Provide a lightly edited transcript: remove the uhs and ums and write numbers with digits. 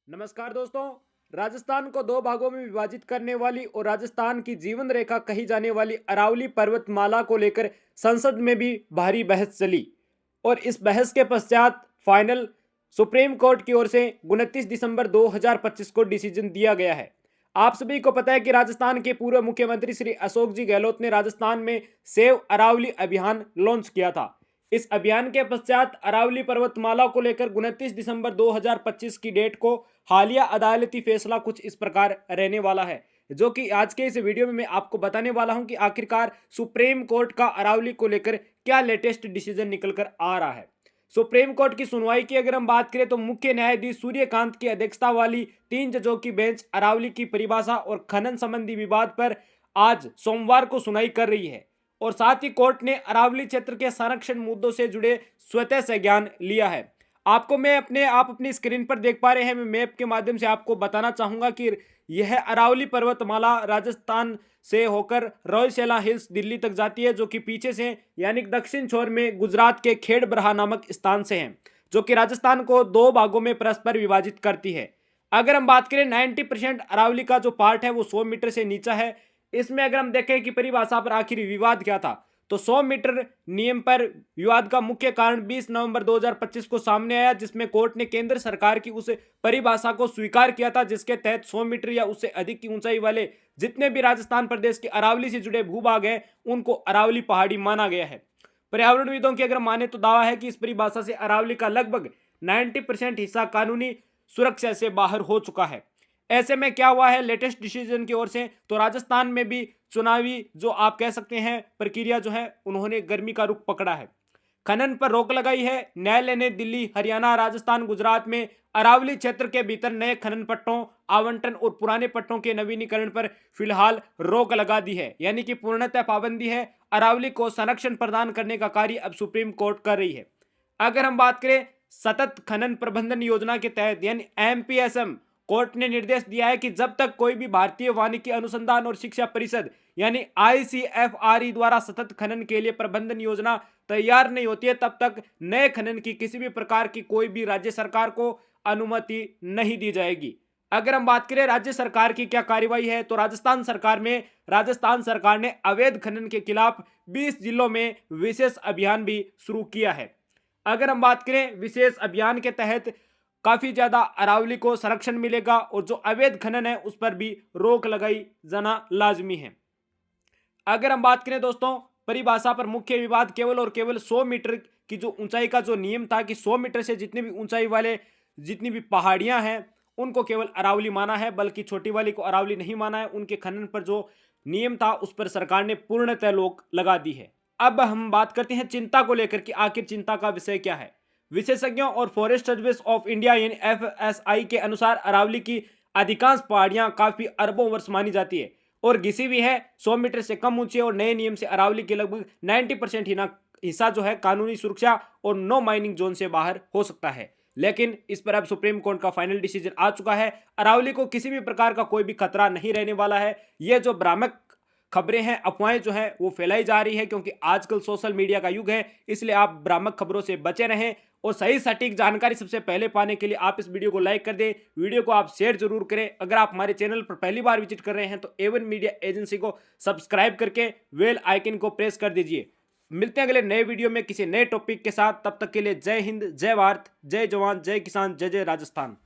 नमस्कार दोस्तों। राजस्थान को दो भागों में विभाजित करने वाली और राजस्थान की जीवन रेखा कही जाने वाली अरावली पर्वतमाला को लेकर संसद में भी भारी बहस चली और इस बहस के पश्चात फाइनल सुप्रीम कोर्ट की ओर से 29 दिसंबर 2025 को डिसीजन दिया गया है। आप सभी को पता है कि राजस्थान के पूर्व मुख्यमंत्री श्री अशोक जी गहलोत ने राजस्थान में सेव अरावली अभियान लॉन्च किया था। इस अभियान के पश्चात अरावली पर्वतमाला को लेकर 29 दिसंबर 2025 की डेट को हालिया अदालती फैसला कुछ इस प्रकार रहने वाला है, जो कि आज के इस वीडियो में मैं आपको बताने वाला हूं कि आखिरकार सुप्रीम कोर्ट का अरावली को लेकर क्या लेटेस्ट डिसीजन निकल कर आ रहा है। सुप्रीम कोर्ट की सुनवाई की अगर हम बात करें तो मुख्य न्यायाधीश सूर्यकांत की अध्यक्षता वाली 3 जजों की बेंच अरावली की परिभाषा और खनन संबंधी विवाद पर आज सोमवार को सुनवाई कर रही है और साथ ही कोर्ट ने अरावली क्षेत्र के संरक्षण मुद्दों से जुड़े स्वतः संज्ञान लिया है। आप अपनी स्क्रीन पर देख पा रहे हैं। मैं मैप के माध्यम से आपको बताना चाहूंगा कि यह अरावली पर्वतमाला राजस्थान से होकर रॉयसेला हिल्स दिल्ली तक जाती है, जो कि पीछे से यानी दक्षिण छोर में गुजरात के खेड़ब्रहा नामक स्थान से है, जो कि राजस्थान को दो भागों में परस्पर विभाजित करती है। अगर हम बात करें 90% अरावली का जो पार्ट है वो 100 मीटर से नीचा है। इसमें अगर हम देखें कि परिभाषा पर आखिर विवाद क्या था, तो 100 मीटर नियम पर विवाद का मुख्य कारण 20 नवंबर 2025 को सामने आया, जिसमें कोर्ट ने केंद्र सरकार की उस परिभाषा को स्वीकार किया था जिसके तहत 100 मीटर या उससे अधिक की ऊंचाई वाले जितने भी राजस्थान प्रदेश के अरावली से जुड़े भूभाग हैं उनको अरावली पहाड़ी माना गया है। पर्यावरणविदों की अगर माने तो दावा है कि इस परिभाषा से अरावली का लगभग 90% हिस्सा कानूनी सुरक्षा से बाहर हो चुका है। ऐसे में क्या हुआ है लेटेस्ट डिसीजन की ओर से, तो राजस्थान में भी चुनावी जो आप कह सकते हैं प्रक्रिया जो है उन्होंने गर्मी का रुख पकड़ा है। खनन पर रोक लगाई है। न्यायालय ने दिल्ली, हरियाणा, राजस्थान, गुजरात में अरावली क्षेत्र के भीतर नए खनन पट्टों आवंटन और पुराने पट्टों के नवीनीकरण पर फिलहाल रोक लगा दी है, यानी कि पूर्णतः पाबंदी है। अरावली को संरक्षण प्रदान करने का कार्य अब सुप्रीम कोर्ट कर रही है। अगर हम बात करें सतत खनन प्रबंधन योजना के तहत यानी एमपीएसएम, कोर्ट ने निर्देश दिया है कि जब तक कोई भी भारतीय वानिकी अनुसंधान और शिक्षा परिषद यानी आईसीएफआरई द्वारा सतत खनन के लिए प्रबंधन योजना तैयार नहीं होती है, तब तक नए खनन की किसी भी प्रकार की कोई भी राज्य सरकार को अनुमति नहीं दी जाएगी। अगर हम बात करें राज्य सरकार की क्या कार्रवाई है, तो राजस्थान सरकार ने अवैध खनन के खिलाफ 20 जिलों में विशेष अभियान भी शुरू किया है। अगर हम बात करें विशेष अभियान के तहत काफी ज्यादा अरावली को संरक्षण मिलेगा और जो अवैध खनन है उस पर भी रोक लगाई जाना लाजमी है। अगर हम बात करें दोस्तों परिभाषा पर मुख्य विवाद केवल और केवल 100 मीटर की जो ऊंचाई का जो नियम था कि 100 मीटर से जितनी भी ऊंचाई वाले जितनी भी पहाड़ियां हैं उनको केवल अरावली माना है, बल्कि छोटी वाली को अरावली नहीं माना है। उनके खनन पर जो नियम था उस पर सरकार ने पूर्णतः रोक लगा दी है। अब हम बात करते हैं चिंता को लेकर कि आखिर चिंता का विषय क्या है। विशेषज्ञों और फॉरेस्ट सर्विस ऑफ इंडिया यानी एफएसआई के अनुसार अरावली की अधिकांश पहाड़ियां काफी अरबों वर्ष मानी जाती है और घिसी हुई है, 100 मीटर से कम ऊंची है और नए नियम से अरावली के लगभग 90% हिस्सा जो है कानूनी सुरक्षा और नो माइनिंग जोन से बाहर हो सकता है। लेकिन इस पर अब सुप्रीम कोर्ट का फाइनल डिसीजन आ चुका है। अरावली को किसी भी प्रकार का कोई भी खतरा नहीं रहने वाला है। यह जो भ्रामक खबरें हैं, अफवाहें जो हैं वो फैलाई जा रही है, क्योंकि आजकल सोशल मीडिया का युग है, इसलिए आप भ्रामक खबरों से बचे रहें और सही सटीक जानकारी सबसे पहले पाने के लिए आप इस वीडियो को लाइक कर दें, वीडियो को आप शेयर जरूर करें। अगर आप हमारे चैनल पर पहली बार विजिट कर रहे हैं तो एवन मीडिया एजेंसी को सब्सक्राइब करके बेल आइकन को प्रेस कर दीजिए। मिलते हैं अगले नए वीडियो में किसी नए टॉपिक के साथ। तब तक के लिए जय हिंद, जय भारत, जय जवान, जय किसान, जय जय राजस्थान।